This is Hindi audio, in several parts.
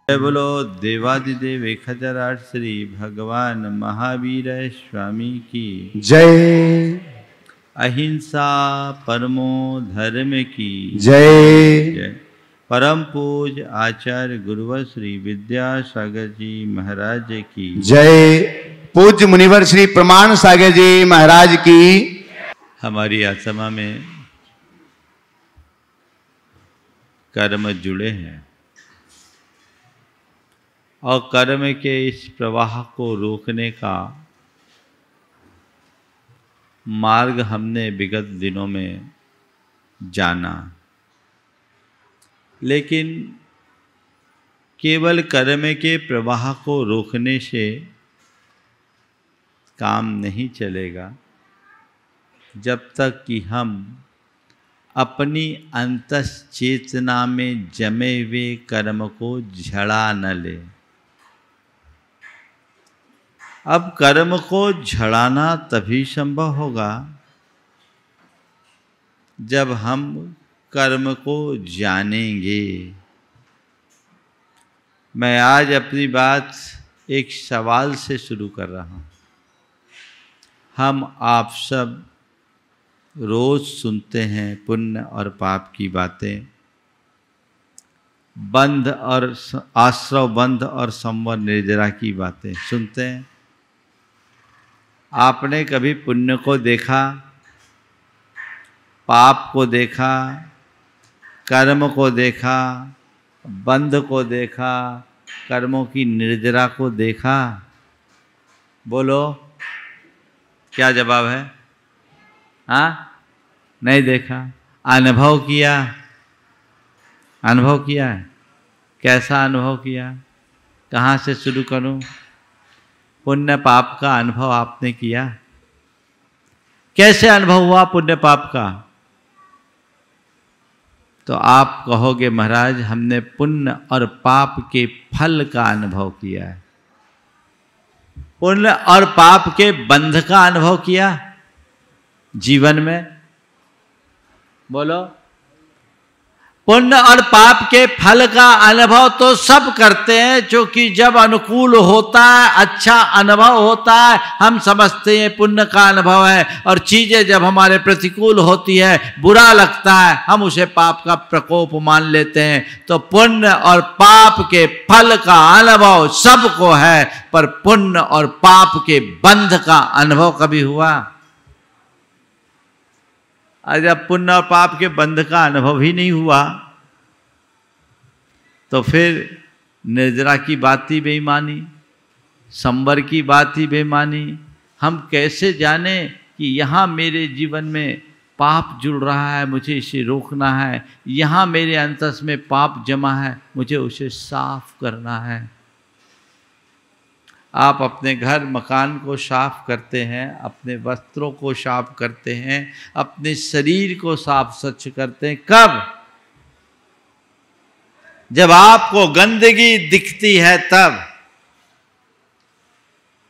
जय बोलो देवादिदेव 1008 श्री भगवान महावीर स्वामी की जय। अहिंसा परमो धर्म की जय। परम पूज आचार्य गुरुवर श्री विद्यासागर जी महाराज की जय। पूज्य मुनिवर श्री प्रमाण सागर जी महाराज की। हमारी आत्मा में कर्म जुड़े हैं और कर्म के इस प्रवाह को रोकने का मार्ग हमने विगत दिनों में जाना, लेकिन केवल कर्म के प्रवाह को रोकने से काम नहीं चलेगा जब तक कि हम अपनी अंतश्चेतना में जमे हुए कर्म को झड़ा न ले। अब कर्म को झड़ाना तभी संभव होगा जब हम कर्म को जानेंगे। मैं आज अपनी बात एक सवाल से शुरू कर रहा हूँ। हम आप सब रोज सुनते हैं पुण्य और पाप की बातें, बंध और आश्रव बंध और संवर निर्जरा की बातें सुनते हैं। आपने कभी पुण्य को देखा, पाप को देखा, कर्म को देखा, बंध को देखा, कर्मों की निर्जरा को देखा? बोलो, क्या जवाब है? हाँ, नहीं देखा। अनुभव किया? अनुभव किया है? कैसा अनुभव किया? कहाँ से शुरू करूं? पुण्य पाप का अनुभव आपने किया? कैसे अनुभव हुआ पुण्य पाप का? तो आप कहोगे महाराज हमने पुण्य और पाप के फल का अनुभव किया है। पुण्य और पाप के बंध का अनुभव किया जीवन में? बोलो। पुण्य और पाप के फल का अनुभव तो सब करते हैं, क्योंकि जब अनुकूल होता है, अच्छा अनुभव होता है, हम समझते हैं पुण्य का अनुभव है, और चीजें जब हमारे प्रतिकूल होती है, बुरा लगता है, हम उसे पाप का प्रकोप मान लेते हैं। तो पुण्य और पाप के फल का अनुभव सबको है, पर पुण्य और पाप के बंध का अनुभव कभी हुआ? जब पुण्य और पाप के बंध का अनुभव ही नहीं हुआ तो फिर निर्जरा की बात ही बेईमानी, संवर की बात ही बेईमानी। हम कैसे जाने कि यहाँ मेरे जीवन में पाप जुड़ रहा है, मुझे इसे रोकना है, यहाँ मेरे अंतस में पाप जमा है, मुझे उसे साफ करना है। आप अपने घर मकान को साफ करते हैं, अपने वस्त्रों को साफ करते हैं, अपने शरीर को साफ स्वच्छ करते हैं। कब? जब आपको गंदगी दिखती है तब।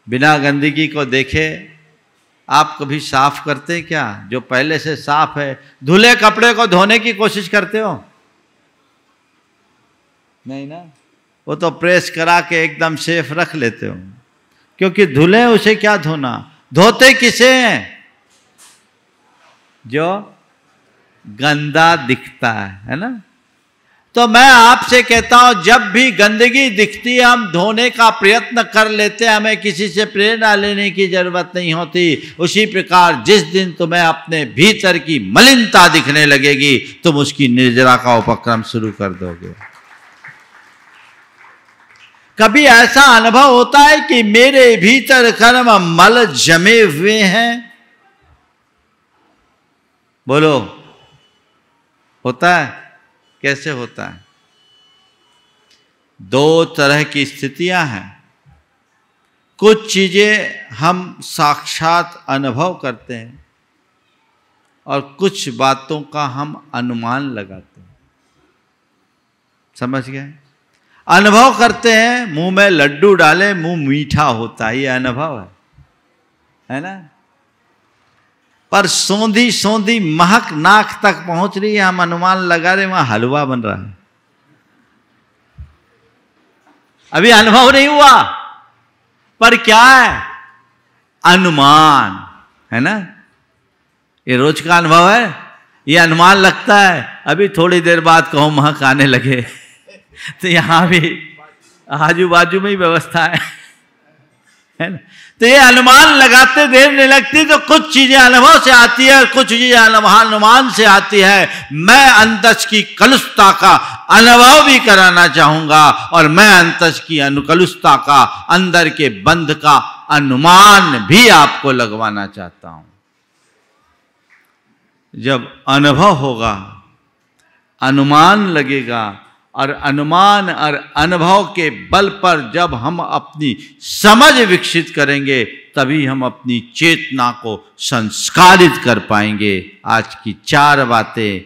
बिना गंदगी को देखे आप कभी साफ करते हैं क्या? जो पहले से साफ है, धुले कपड़े को धोने की कोशिश करते हो? नहीं ना, वो तो प्रेस करा के एकदम सेफ रख लेते हो, क्योंकि धुले उसे क्या धोना? धोते किसे हैं? जो गंदा दिखता है ना? तो मैं आपसे कहता हूं, जब भी गंदगी दिखती है हम धोने का प्रयत्न कर लेते हैं, हमें किसी से प्रेरणा लेने की जरूरत नहीं होती। उसी प्रकार जिस दिन तुम्हें अपने भीतर की मलिनता दिखने लगेगी, तुम उसकी निर्जरा का उपक्रम शुरू कर दोगे। कभी ऐसा अनुभव होता है कि मेरे भीतर कर्म मल जमे हुए हैं? बोलो, होता है? कैसे होता है? दो तरह की स्थितियां हैं। कुछ चीजें हम साक्षात अनुभव करते हैं और कुछ बातों का हम अनुमान लगाते हैं। समझ गए? अनुभव करते हैं, मुंह में लड्डू डाले मुंह मीठा होता है, ये अनुभव है ना? पर सौंधी सौंधी महक नाक तक पहुंच रही है, हम अनुमान लगा रहे वहां हलवा बन रहा है। अभी अनुभव नहीं हुआ, पर क्या है? अनुमान है ना। ये रोज का अनुभव है, ये अनुमान लगता है। अभी थोड़ी देर बाद कहो महक आने लगे तो यहां भी आजू बाजू में ही व्यवस्था है ना। तो ये अनुमान लगाते देर नहीं लगती। तो कुछ चीजें अनुभव से आती है, कुछ चीजें अनुमान से आती है। मैं अंतस की कलुषता का अनुभव भी कराना चाहूंगा और मैं अंतस की अनुकलुषता का, अंदर के बंध का अनुमान भी आपको लगवाना चाहता हूं। जब अनुभव होगा, अनुमान लगेगा, और अनुमान और अनुभव के बल पर जब हम अपनी समझ विकसित करेंगे, तभी हम अपनी चेतना को संस्कारित कर पाएंगे। आज की 4 बातें: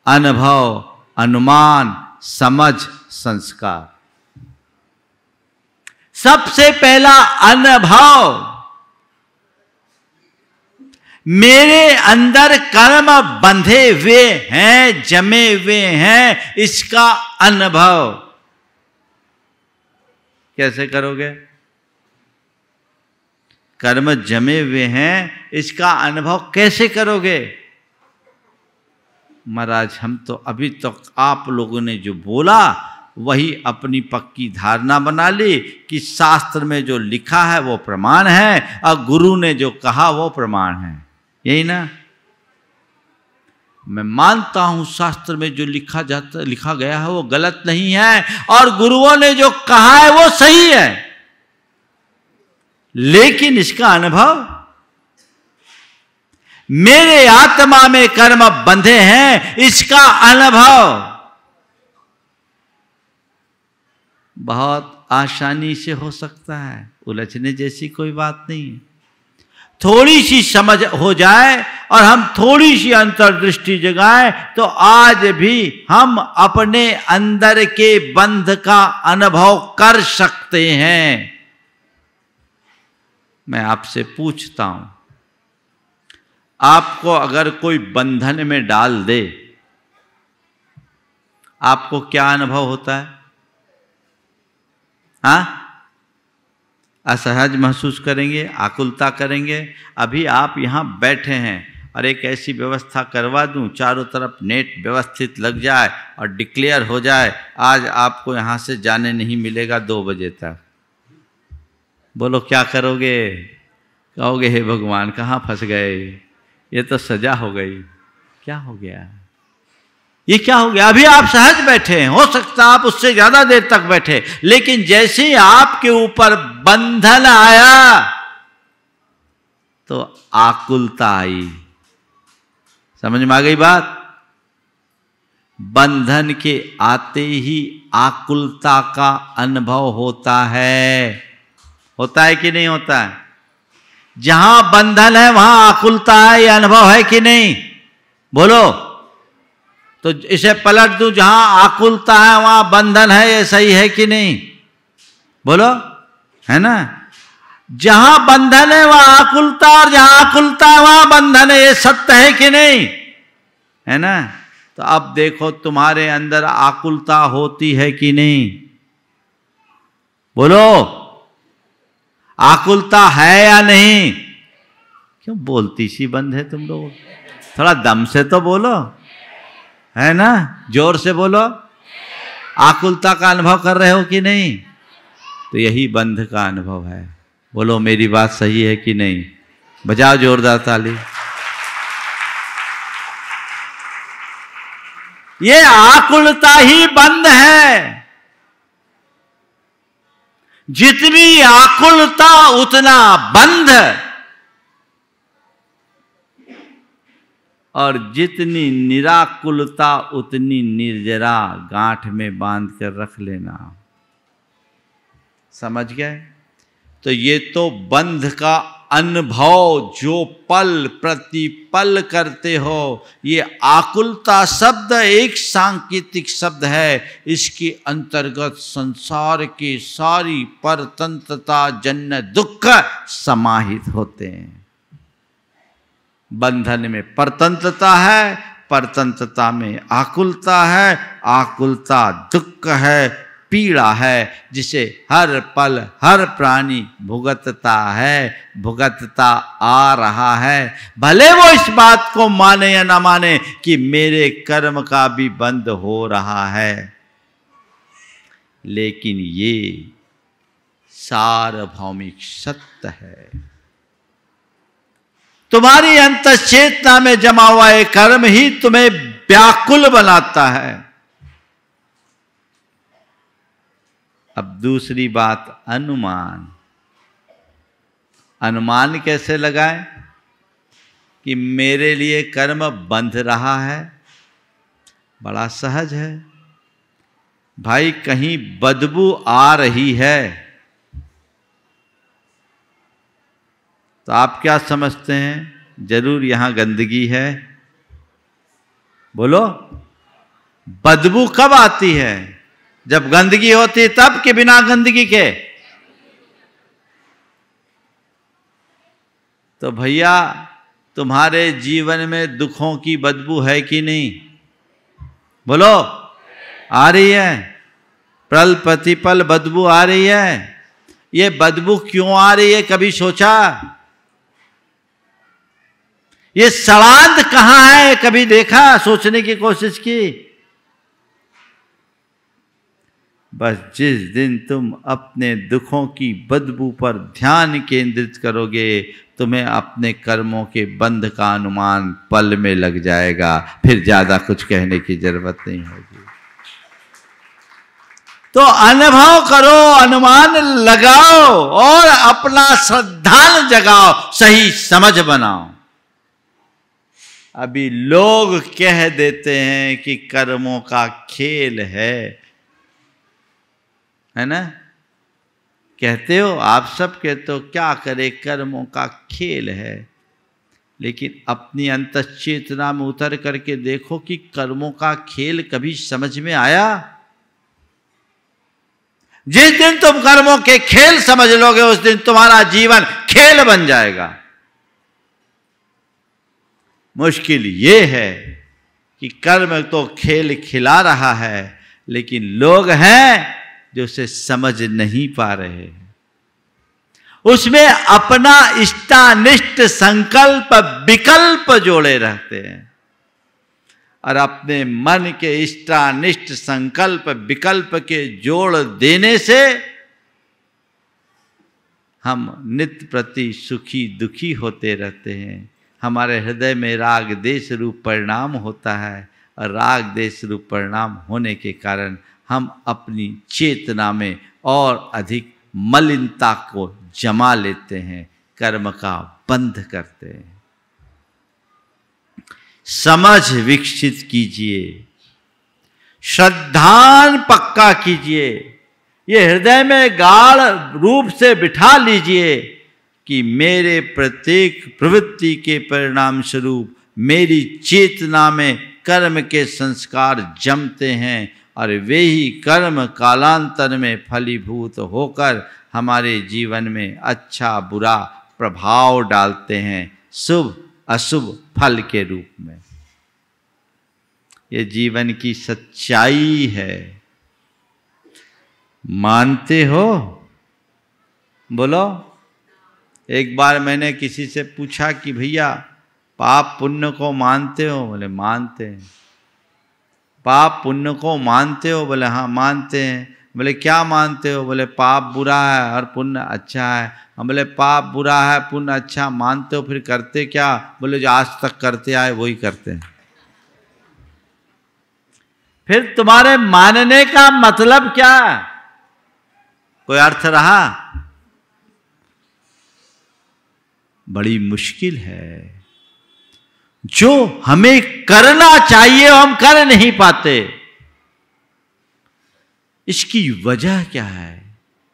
अनुभव, अनुमान, समझ, संस्कार। सबसे पहला अनुभव। मेरे अंदर कर्म बंधे हुए हैं, जमे हुए हैं, इसका अनुभव कैसे करोगे? कर्म जमे हुए हैं, इसका अनुभव कैसे करोगे? महाराज, हम तो अभी तक आप लोगों ने जो बोला वही अपनी पक्की धारणा बना ली कि शास्त्र में जो लिखा है वो प्रमाण है और गुरु ने जो कहा वो प्रमाण है, यही ना। मैं मानता हूं शास्त्र में जो लिखा गया है वो गलत नहीं है और गुरुओं ने जो कहा है वो सही है, लेकिन इसका अनुभव। मेरे आत्मा में कर्म बंधे हैं, इसका अनुभव बहुत आसानी से हो सकता है। उलझने जैसी कोई बात नहीं है। थोड़ी सी समझ हो जाए और हम थोड़ी सी अंतर्दृष्टि जगाएं तो आज भी हम अपने अंदर के बंध का अनुभव कर सकते हैं। मैं आपसे पूछता हूं, आपको अगर कोई बंधन में डाल दे, आपको क्या अनुभव होता है? हाँ, असहज महसूस करेंगे, आकुलता करेंगे। अभी आप यहाँ बैठे हैं और एक ऐसी व्यवस्था करवा दूं, चारों तरफ नेट व्यवस्थित लग जाए और डिक्लेयर हो जाए आज आपको यहाँ से जाने नहीं मिलेगा 2 बजे तक। बोलो क्या करोगे? कहोगे हे भगवान कहाँ फंस गए, ये तो सजा हो गई। क्या हो गया? ये क्या हो गया? अभी आप सहज बैठे हैं, हो सकता आप उससे ज्यादा देर तक बैठे, लेकिन जैसे ही आपके ऊपर बंधन आया तो आकुलता आई। समझ में आ गई बात? बंधन के आते ही आकुलता का अनुभव होता है। होता है कि नहीं होता है? जहां बंधन है वहां आकुलता है, यह अनुभव है कि नहीं? बोलो। तो इसे पलट दूं, जहां आकुलता है वहां बंधन है, ये सही है कि नहीं? बोलो, है ना? जहां बंधन है वहां आकुलता, और जहां आकुलता है वहां बंधन है, ये सत्य है कि नहीं? है ना? तो अब देखो तुम्हारे अंदर आकुलता होती है कि नहीं? बोलो, आकुलता है या नहीं? क्यों बोलती सी बंद है तुम लोग? थोड़ा दम से तो बोलो, है ना? जोर से बोलो। आकुलता का अनुभव कर रहे हो कि नहीं? तो यही बंध का अनुभव है। बोलो मेरी बात सही है कि नहीं? बजाओ जोरदार ताली। ये आकुलता ही बंध है। जितनी आकुलता उतना बंध, और जितनी निराकुलता उतनी निर्जरा। गांठ में बांध कर रख लेना। समझ गए? तो ये तो बंध का अनुभव जो पल प्रतिपल करते हो। ये आकुलता शब्द एक सांकेतिक शब्द है। इसके अंतर्गत संसार के सारी परतंत्रता जन्य दुख समाहित होते हैं। बंधन में परतंत्रता है, परतंत्रता में आकुलता है, आकुलता दुख है, पीड़ा है जिसे हर पल हर प्राणी भुगतता आ रहा है। भले वो इस बात को माने या ना माने कि मेरे कर्म का भी बंध हो रहा है, लेकिन ये सार्वभौमिक सत्य है। तुम्हारी अंतश्चेतना में जमा हुआ एक कर्म ही तुम्हें व्याकुल बनाता है। अब दूसरी बात, अनुमान। अनुमान कैसे लगाएं कि मेरे लिए कर्म बंध रहा है? बड़ा सहज है भाई। कहीं बदबू आ रही है तो आप क्या समझते हैं? जरूर यहां गंदगी है। बोलो, बदबू कब आती है? जब गंदगी होती है तब, कि बिना गंदगी के? तो भैया तुम्हारे जीवन में दुखों की बदबू है कि नहीं? बोलो, आ रही है। पल प्रतिपल बदबू आ रही है। ये बदबू क्यों आ रही है, कभी सोचा? ये सड़ांध कहां है, कभी देखा, सोचने की कोशिश की? बस जिस दिन तुम अपने दुखों की बदबू पर ध्यान केंद्रित करोगे, तुम्हें अपने कर्मों के बंध का अनुमान पल में लग जाएगा। फिर ज्यादा कुछ कहने की जरूरत नहीं होगी। तो अनुभव करो, अनुमान लगाओ और अपना श्रद्धान जगाओ, सही समझ बनाओ। अभी लोग कह देते हैं कि कर्मों का खेल है ना? कहते हो, आप सब कहते हो, क्या करे, कर्मों का खेल है। लेकिन अपनी अंतश्चेतना में उतर करके देखो कि कर्मों का खेल कभी समझ में आया? जिस दिन तुम कर्मों के खेल समझ लोगे, उस दिन तुम्हारा जीवन खेल बन जाएगा। मुश्किल ये है कि कर्म तो खेल खिला रहा है, लेकिन लोग हैं जो उसे समझ नहीं पा रहे हैं। उसमें अपना इष्टानिष्ट संकल्प विकल्प जोड़े रहते हैं, और अपने मन के इष्टानिष्ट संकल्प विकल्प के जोड़ देने से हम नित्य प्रति सुखी दुखी होते रहते हैं। हमारे हृदय में राग देश रूप परिणाम होता है, और राग देश रूप परिणाम होने के कारण हम अपनी चेतना में और अधिक मलिनता को जमा लेते हैं, कर्म का बंध करते हैं। समझ विकसित कीजिए, श्रद्धान पक्का कीजिए, ये हृदय में गाढ़ रूप से बिठा लीजिए कि मेरे प्रत्येक प्रवृत्ति के परिणाम स्वरूप मेरी चेतना में कर्म के संस्कार जमते हैं, और वे ही कर्म कालांतर में फलीभूत होकर हमारे जीवन में अच्छा बुरा प्रभाव डालते हैं, शुभ अशुभ फल के रूप में। ये जीवन की सच्चाई है। मानते हो? बोलो। एक बार मैंने किसी से पूछा कि भैया पाप पुण्य को मानते हो? बोले मानते हैं। पाप पुण्य को मानते हो? बोले हाँ मानते हैं। बोले क्या मानते हो? बोले पाप बुरा है और पुण्य अच्छा है। हम बोले पाप बुरा है पुण्य अच्छा मानते हो, फिर करते क्या? बोले जो आज तक करते आए वही करते हैं। फिर तुम्हारे मानने का मतलब क्या? कोई अर्थ रहा? बड़ी मुश्किल है। जो हमें करना चाहिए हम कर नहीं पाते। इसकी वजह क्या है?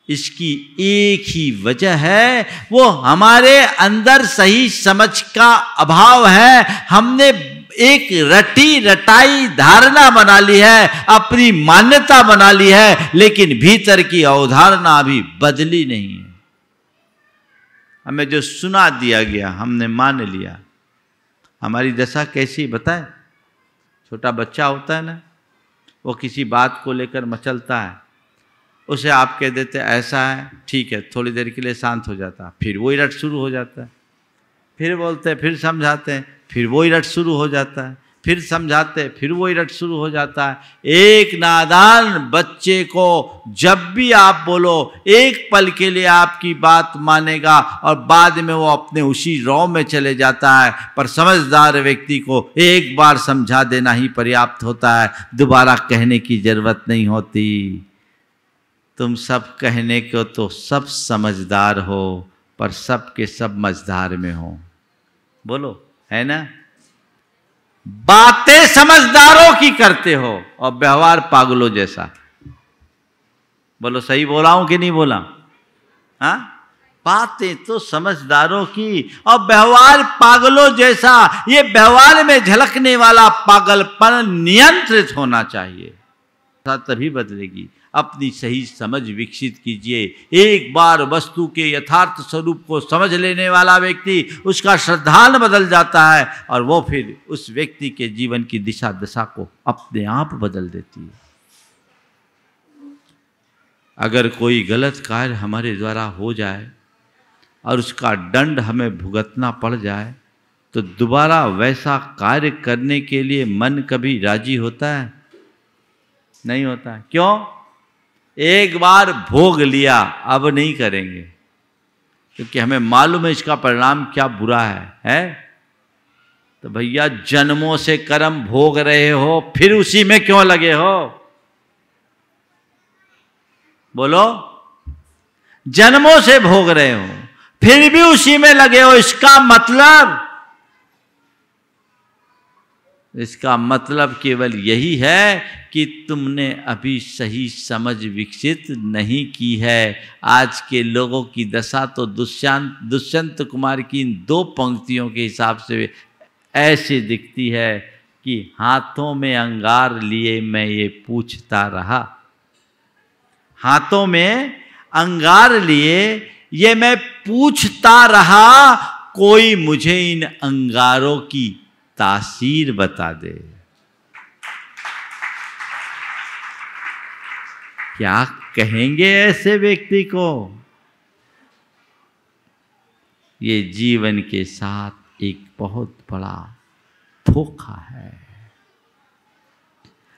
इसकी एक ही वजह है, वो हमारे अंदर सही समझ का अभाव है। हमने एक रटी रटाई धारणा बना ली है, अपनी मान्यता बना ली है, लेकिन भीतर की अवधारणा अभी बदली नहीं है। हमें जो सुना दिया गया हमने मान लिया। हमारी दशा कैसी बताए? छोटा बच्चा होता है ना, वो किसी बात को लेकर मचलता है, उसे आप कह देते ऐसा है, ठीक है, थोड़ी देर के लिए शांत हो जाता है, फिर वही रट शुरू हो जाता है, फिर बोलते हैं, फिर समझाते हैं, फिर वही रट शुरू हो जाता है, फिर समझाते हैं, फिर वही रट शुरू हो जाता है। एक नादान बच्चे को जब भी आप बोलो एक पल के लिए आपकी बात मानेगा और बाद में वो अपने उसी रौ में चले जाता है, पर समझदार व्यक्ति को एक बार समझा देना ही पर्याप्त होता है, दोबारा कहने की जरूरत नहीं होती। तुम सब कहने को तो सब समझदार हो, पर सब के सब मझधार में हो। बोलो, है ना? बातें समझदारों की करते हो और व्यवहार पागलों जैसा। बोलो, सही बोला हूं कि नहीं बोला? हाँ, बातें तो समझदारों की और व्यवहार पागलों जैसा। ये व्यवहार में झलकने वाला पागलपन नियंत्रित होना चाहिए, तभी बदलेगी। अपनी सही समझ विकसित कीजिए। एक बार वस्तु के यथार्थ स्वरूप को समझ लेने वाला व्यक्ति, उसका श्रद्धान बदल जाता है और वो फिर उस व्यक्ति के जीवन की दिशा दशा को अपने आप बदल देती है। अगर कोई गलत कार्य हमारे द्वारा हो जाए और उसका दंड हमें भुगतना पड़ जाए, तो दोबारा वैसा कार्य करने के लिए मन कभी राजी होता है? नहीं होता। क्यों? एक बार भोग लिया, अब नहीं करेंगे, क्योंकि हमें मालूम है इसका परिणाम क्या बुरा है? तो भैया, जन्मों से कर्म भोग रहे हो, फिर उसी में क्यों लगे हो? बोलो, जन्मों से भोग रहे हो, फिर भी उसी में लगे हो, इसका मतलब केवल यही है कि तुमने अभी सही समझ विकसित नहीं की है। आज के लोगों की दशा तो दुष्यंत कुमार की इन 2 पंक्तियों के हिसाब से ऐसे दिखती है कि हाथों में अंगार लिए मैं ये पूछता रहा। हाथों में अंगार लिए ये मैं पूछता रहा, कोई मुझे इन अंगारों की तासीर बता दे। क्या कहेंगे ऐसे व्यक्ति को? ये जीवन के साथ एक बहुत बड़ा धोखा है।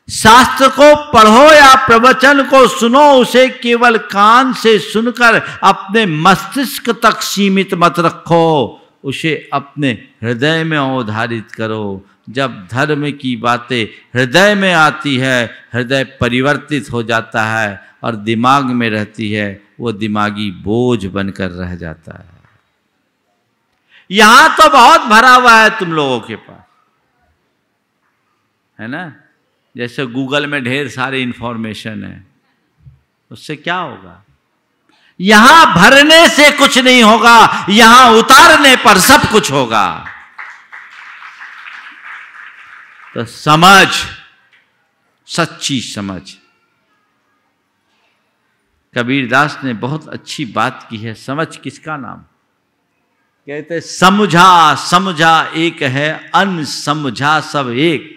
शास्त्र को पढ़ो या प्रवचन को सुनो, उसे केवल कान से सुनकर अपने मस्तिष्क तक सीमित मत रखो, उसे अपने हृदय में अवधारित करो। जब धर्म की बातें हृदय में आती है, हृदय परिवर्तित हो जाता है और दिमाग में रहती है, वो दिमागी बोझ बनकर रह जाता है। यहां तो बहुत भरा हुआ है तुम लोगों के पास, है ना? जैसे गूगल में ढेर सारी इंफॉर्मेशन है, उससे क्या होगा? यहां भरने से कुछ नहीं होगा, यहां उतारने पर सब कुछ होगा। तो समझ, सच्ची समझ। कबीरदास ने बहुत अच्छी बात की है, समझ किसका नाम? कहते समझा समझा एक है, अनसमझा सब एक।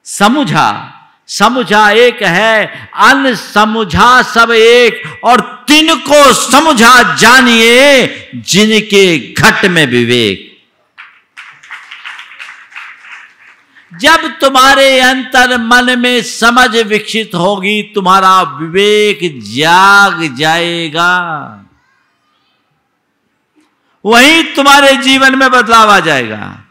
समझा समझा एक है, अनसमझा सब एक, और तिनको समझा जानिए जिनके घट में विवेक। जब तुम्हारे अंतर मन में समझ विकसित होगी, तुम्हारा विवेक जाग जाएगा, वहीं तुम्हारे जीवन में बदलाव आ जाएगा।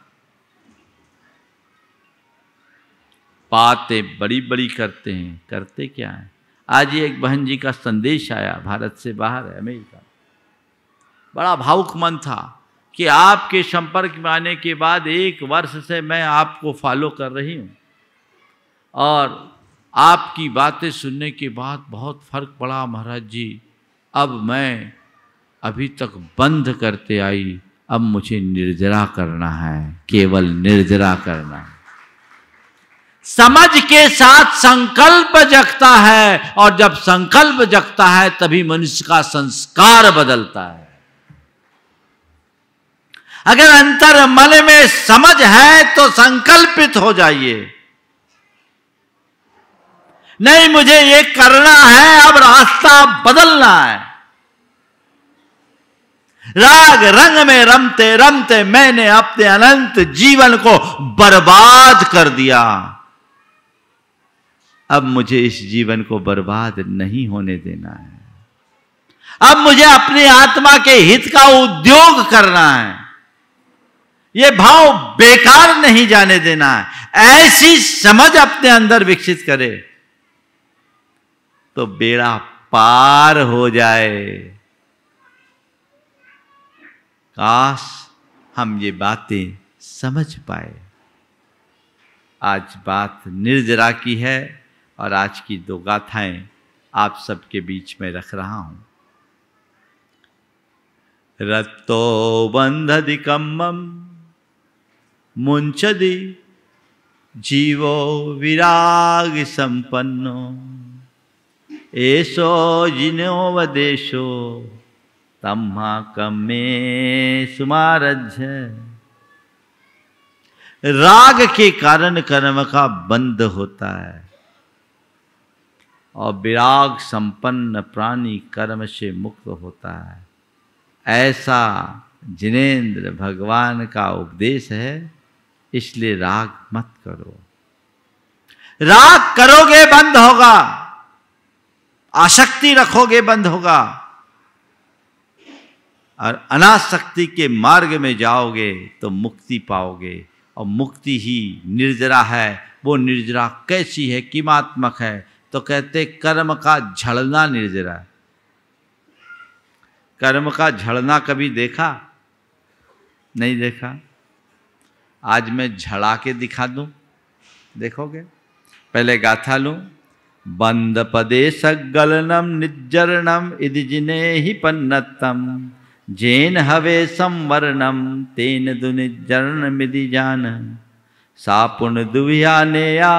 बातें बड़ी बड़ी करते हैं, करते क्या है? आज ही एक बहन जी का संदेश आया, भारत से बाहर है, अमेरिका। बड़ा भावुक मन था कि आपके संपर्क में आने के बाद 1 वर्ष से मैं आपको फॉलो कर रही हूँ और आपकी बातें सुनने के बाद बहुत फर्क पड़ा महाराज जी। अब मैं अभी तक बंद करते आई, अब मुझे निर्जरा करना है, केवल निर्जरा करना है। समझ के साथ संकल्प जगता है, और जब संकल्प जगता है तभी मनुष्य का संस्कार बदलता है। अगर अंतर मन में समझ है तो संकल्पित हो जाइए। नहीं, मुझे ये करना है, अब रास्ता बदलना है। राग रंग में रमते रमते मैंने अपने अनंत जीवन को बर्बाद कर दिया। अब मुझे इस जीवन को बर्बाद नहीं होने देना है। अब मुझे अपनी आत्मा के हित का उद्योग करना है। यह भाव बेकार नहीं जाने देना है। ऐसी समझ अपने अंदर विकसित करे तो बेड़ा पार हो जाए। काश हम ये बातें समझ पाए। आज बात निर्जरा की है और आज की दो गाथाएं आप सबके बीच में रख रहा हूं। रत्तो बंधदिकम्मम मुंचदि जीवो विराग संपन्नो एसो जिनोवदेशो तम्हा कम्मे सुमारज्य। राग के कारण कर्म का बंध होता है और विराग संपन्न प्राणी कर्म से मुक्त होता है। ऐसा जिनेंद्र भगवान का उपदेश है। इसलिए राग मत करो। राग करोगे बंद होगा, आसक्ति रखोगे बंद होगा, और अनासक्ति के मार्ग में जाओगे तो मुक्ति पाओगे। और मुक्ति ही निर्जरा है। वो निर्जरा कैसी है, किमात्मक है? तो कहते कर्म का झड़ना निर्जरा है। कर्म का झड़ना कभी देखा? नहीं देखा। आज मैं झड़ा के दिखा दूं, देखोगे? पहले गाथा लूं। बंद पदे सगलनम निज्जरणम इदि जिने ही पन्नतम जेन हवे संवरणम तेन दुनिज्जरण मिदि जान सापुन दुविया नेया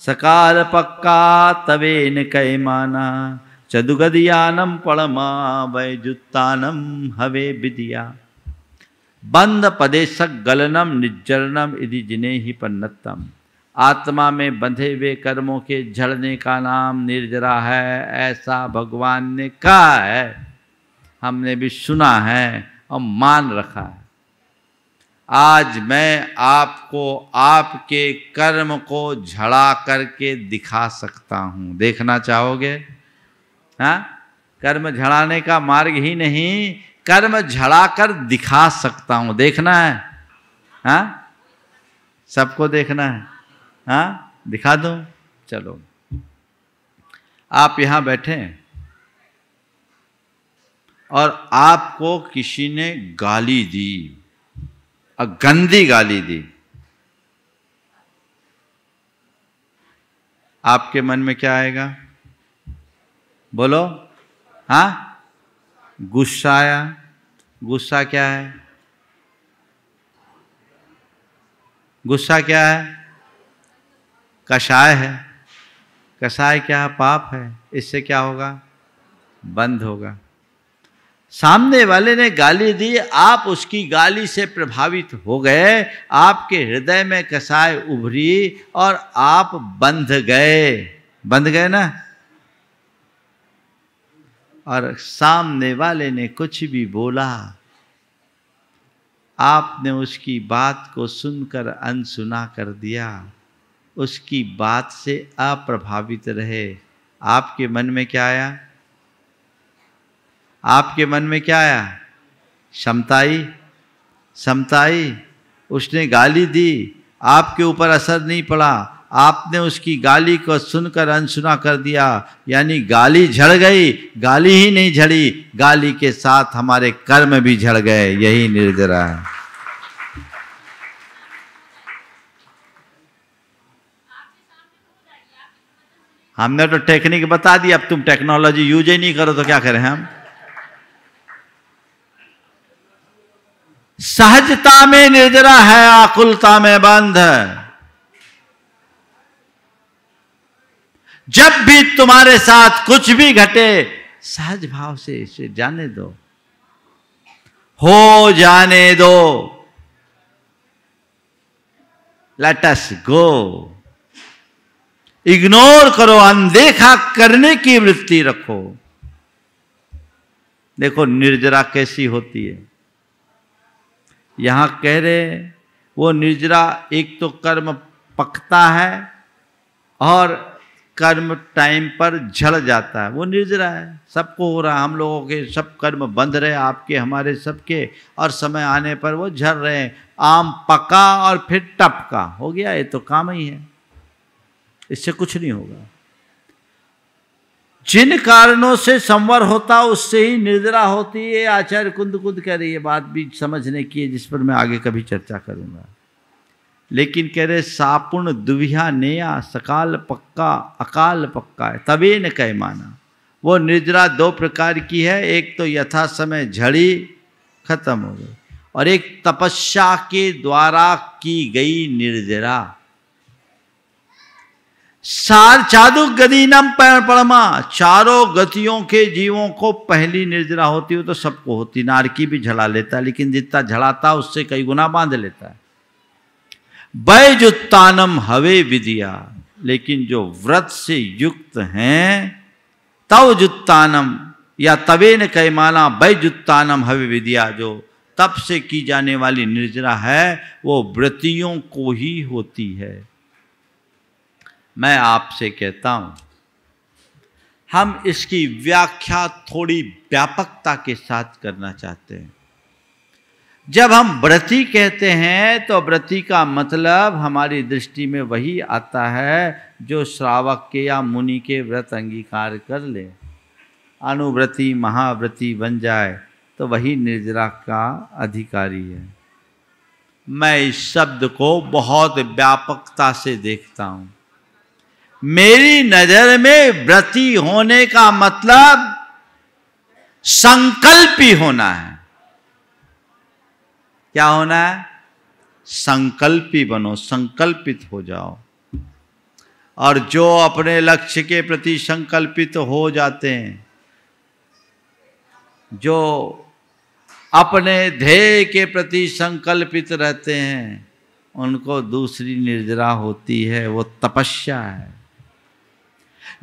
सकार पक्का तवेन कैमाना चदुगदियानम पड़मा वैजुत्तानम हवे विदिया। बंद पदेशक गलनम निज्जरणम इदि जिने ही पन्नतम। आत्मा में बंधे हुए कर्मों के झड़ने का नाम निर्जरा है, ऐसा भगवान ने कहा है। हमने भी सुना है और मान रखा है। आज मैं आपको आपके कर्म को झड़ा करके दिखा सकता हूं। देखना चाहोगे? हाँ, कर्म झड़ाने का मार्ग ही नहीं, कर्म झड़ा कर दिखा सकता हूं। देखना है? हाँ, सबको देखना है। हाँ, दिखा दूं? चलो, आप यहां बैठे और आपको किसी ने गाली दी और गंदी गाली दी। आपके मन में क्या आएगा? बोलो। हाँ, गुस्सा आया। गुस्सा क्या है? गुस्सा क्या है? कषाय है। कषाय क्या है? पाप है। इससे क्या होगा? बंद होगा। सामने वाले ने गाली दी, आप उसकी गाली से प्रभावित हो गए, आपके हृदय में कषाय उभरी और आप बंध गए। बंध गए ना? और सामने वाले ने कुछ भी बोला, आपने उसकी बात को सुनकर अनसुना कर दिया, उसकी बात से अप्रभावित रहे। आपके मन में क्या आया? आपके मन में क्या आया? क्षमताई। समताई। उसने गाली दी, आपके ऊपर असर नहीं पड़ा, आपने उसकी गाली को सुनकर अनसुना कर दिया, यानी गाली झड़ गई। गाली ही नहीं झड़ी, गाली के साथ हमारे कर्म भी झड़ गए। यही निर्जरा है। हमने तो टेक्निक बता दी, अब तुम टेक्नोलॉजी यूज ही नहीं करो तो क्या करें हम? सहजता में निर्जरा है, आकुलता में बंध। जब भी तुम्हारे साथ कुछ भी घटे, सहज भाव से इसे जाने दो, हो जाने दो। लेट अस गो। इग्नोर करो, अनदेखा करने की वृत्ति रखो। देखो निर्जरा कैसी होती है। यहां कह रहे वो निर्जरा एक तो कर्म पकता है और कर्म टाइम पर झड़ जाता है, वो निर्जरा है। सबको हो रहा है, हम लोगों के सब कर्म बंध रहे, आपके हमारे सबके, और समय आने पर वो झड़ रहे हैं। आम पका और फिर टपका हो गया, ये तो काम ही है, इससे कुछ नहीं होगा। जिन कारणों से संवर होता उससे ही निर्जरा होती है। आचार्य कुंद कह रही है, बात भी समझने की है, जिस पर मैं आगे कभी चर्चा करूंगा। लेकिन कह रहे सापुण दुविहा नेया, सकाल पक्का अकाल पक्का है, तबे न कह माना। वो निर्जरा दो प्रकार की है, एक तो यथा समय झड़ी खत्म हो गई, और एक तपस्या के द्वारा की गई निर्जरा। सार चादु गदीनम परमा, चारों गतियों के जीवों को पहली निर्जरा होती हो तो सबको होती। नारकी भी झड़ा लेता है, लेकिन जितना झड़ाता उससे कई गुना बांध लेता है। बैजुत्तानम हवे विदिया, लेकिन जो व्रत से युक्त हैं तव जुत्तानम या तवे न कह माना, बैजुत्तानम हवे विदिया, जो तप से की जाने वाली निर्जरा है वो व्रतियों को ही होती है। मैं आपसे कहता हूं, हम इसकी व्याख्या थोड़ी व्यापकता के साथ करना चाहते हैं। जब हम व्रती कहते हैं तो व्रती का मतलब हमारी दृष्टि में वही आता है जो श्रावक के या मुनि के व्रत अंगीकार कर ले, अनुव्रती महाव्रती बन जाए तो वही निर्जरा का अधिकारी है। मैं इस शब्द को बहुत व्यापकता से देखता हूं। मेरी नजर में व्रती होने का मतलब संकल्पी होना है। क्या होना है? संकल्पी बनो, संकल्पित हो जाओ। और जो अपने लक्ष्य के प्रति संकल्पित हो जाते हैं, जो अपने ध्येय के प्रति संकल्पित रहते हैं, उनको दूसरी निर्जरा होती है, वो तपस्या है।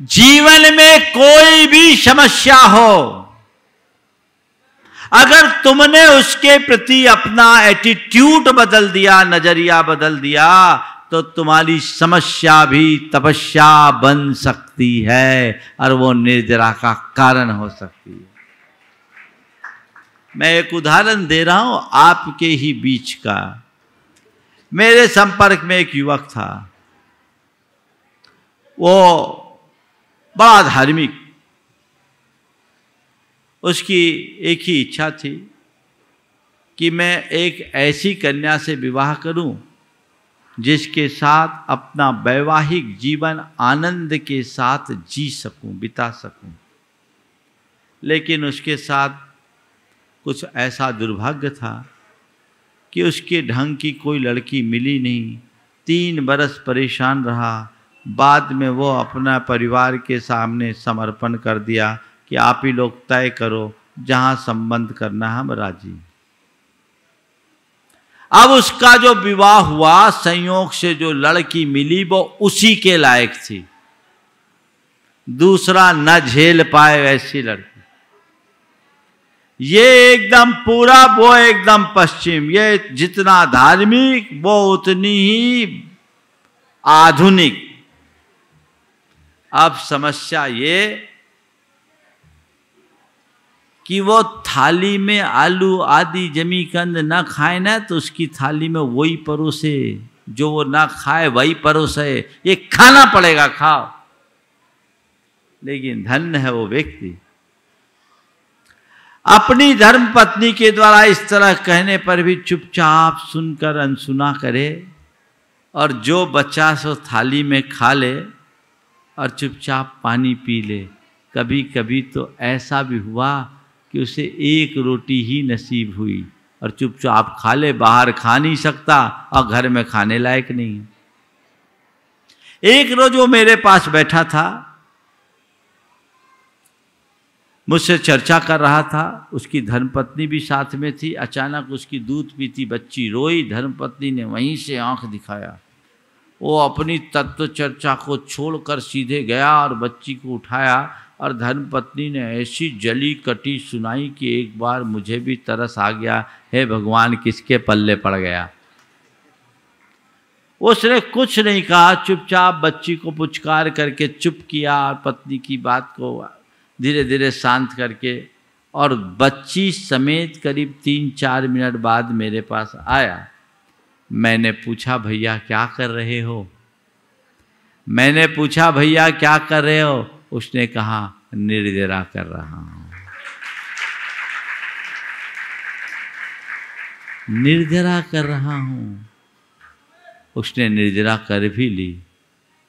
जीवन में कोई भी समस्या हो, अगर तुमने उसके प्रति अपना एटीट्यूड बदल दिया, नजरिया बदल दिया, तो तुम्हारी समस्या भी तपस्या बन सकती है और वो निर्जरा का कारण हो सकती है। मैं एक उदाहरण दे रहा हूं आपके ही बीच का। मेरे संपर्क में एक युवक था, वो बड़ा धार्मिक। उसकी एक ही इच्छा थी कि मैं एक ऐसी कन्या से विवाह करूं जिसके साथ अपना वैवाहिक जीवन आनंद के साथ जी सकूं, बिता सकूं। लेकिन उसके साथ कुछ ऐसा दुर्भाग्य था कि उसके ढंग की कोई लड़की मिली नहीं। 3 बरस परेशान रहा। बाद में वो अपना परिवार के सामने समर्पण कर दिया कि आप ही लोग तय करो, जहां संबंध करना हम राजी। अब उसका जो विवाह हुआ, संयोग से जो लड़की मिली वो उसी के लायक थी, दूसरा न झेल पाए ऐसी लड़की। ये एकदम पूरब, वो एकदम पश्चिम। ये जितना धार्मिक वो उतनी ही आधुनिक। अब समस्या ये कि वो थाली में आलू आदि जमीकंद न खाए ना, तो उसकी थाली में वही परोसे जो वो ना खाए, वही परोसे। ये खाना पड़ेगा, खाओ। लेकिन धन्य है वो व्यक्ति, अपनी धर्म पत्नी के द्वारा इस तरह कहने पर भी चुपचाप सुनकर अनसुना करे, और जो बच्चा सो थाली में खा ले और चुपचाप पानी पी ले। कभी कभी तो ऐसा भी हुआ कि उसे 1 रोटी ही नसीब हुई और चुपचाप खा ले, बाहर खा नहीं सकता और घर में खाने लायक नहीं है। एक रोज वो मेरे पास बैठा था, मुझसे चर्चा कर रहा था। उसकी धर्मपत्नी भी साथ में थी। अचानक उसकी दूध पीती बच्ची रोई। धर्मपत्नी ने वहीं से आंख दिखाया, वो अपनी तत्व चर्चा को छोड़कर सीधे गया और बच्ची को उठाया और धर्मपत्नी ने ऐसी जली कटी सुनाई कि एक बार मुझे भी तरस आ गया, हे भगवान किसके पल्ले पड़ गया। उसने कुछ नहीं कहा, चुपचाप बच्ची को पुचकार करके चुप किया और पत्नी की बात को धीरे धीरे शांत करके, और बच्ची समेत करीब 3-4 मिनट बाद मेरे पास आया। मैंने पूछा भैया क्या कर रहे हो? मैंने पूछा भैया क्या कर रहे हो? उसने कहा निर्जरा कर रहा हूं। निर्जरा कर रहा हूं। उसने निर्जरा कर भी ली।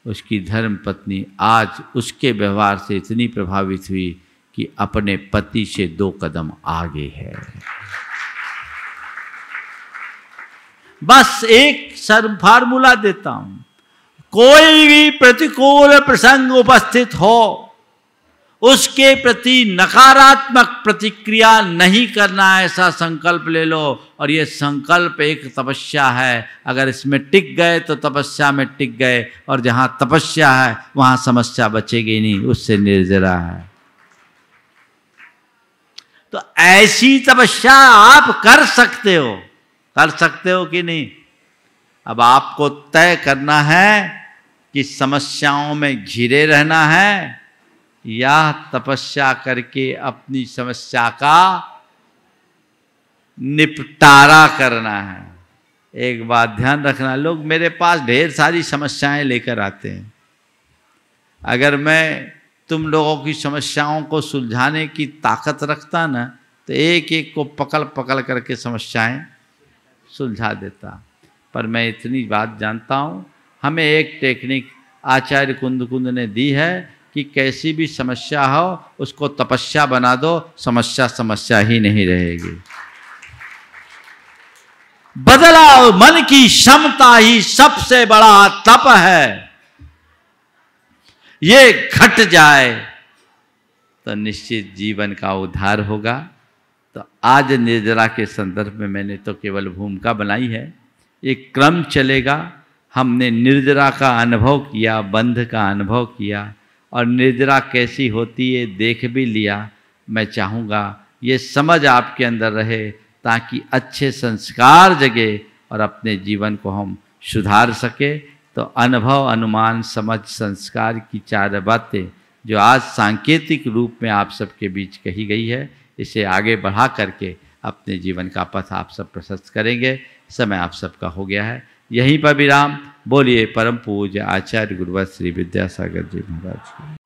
उसकी धर्म पत्नी आज उसके व्यवहार से इतनी प्रभावित हुई कि अपने पति से 2 कदम आगे है। बस एक फार्मूला देता हूं, कोई भी प्रतिकूल प्रसंग उपस्थित हो उसके प्रति नकारात्मक प्रतिक्रिया नहीं करना, ऐसा संकल्प ले लो। और ये संकल्प एक तपस्या है। अगर इसमें टिक गए तो तपस्या में टिक गए, और जहां तपस्या है वहां समस्या बचेगी नहीं, उससे निर्जरा है। तो ऐसी तपस्या आप कर सकते हो कि नहीं? अब आपको तय करना है कि समस्याओं में घिरे रहना है या तपस्या करके अपनी समस्या का निपटारा करना है। एक बात ध्यान रखना, लोग मेरे पास ढेर सारी समस्याएं लेकर आते हैं। अगर मैं तुम लोगों की समस्याओं को सुलझाने की ताकत रखता ना, तो एक एक को पकड़ पकड़ करके समस्याएं सुलझा देता। पर मैं इतनी बात जानता हूँ, हमें एक टेक्निक आचार्य कुंद ने दी है कि कैसी भी समस्या हो उसको तपस्या बना दो, समस्या ही नहीं रहेगी। बदलाव मन की क्षमता ही सबसे बड़ा तप है। ये घट जाए तो निश्चित जीवन का उद्धार होगा। तो आज निर्जरा के संदर्भ में मैंने तो केवल भूमिका बनाई है, एक क्रम चलेगा। हमने निर्जरा का अनुभव किया, बंध का अनुभव किया, और निर्जरा कैसी होती है देख भी लिया। मैं चाहूँगा ये समझ आपके अंदर रहे ताकि अच्छे संस्कार जगे और अपने जीवन को हम सुधार सके। तो अनुभव, अनुमान, समझ, संस्कार की 4 बातें जो आज सांकेतिक रूप में आप सबके बीच कही गई है, इसे आगे बढ़ा करके अपने जीवन का पथ आप सब प्रशस्त करेंगे। समय आप सबका हो गया है, यहीं पर विराम। बोलिए परम पूज्य आचार्य गुरुवर श्री विद्यासागर जी महाराज।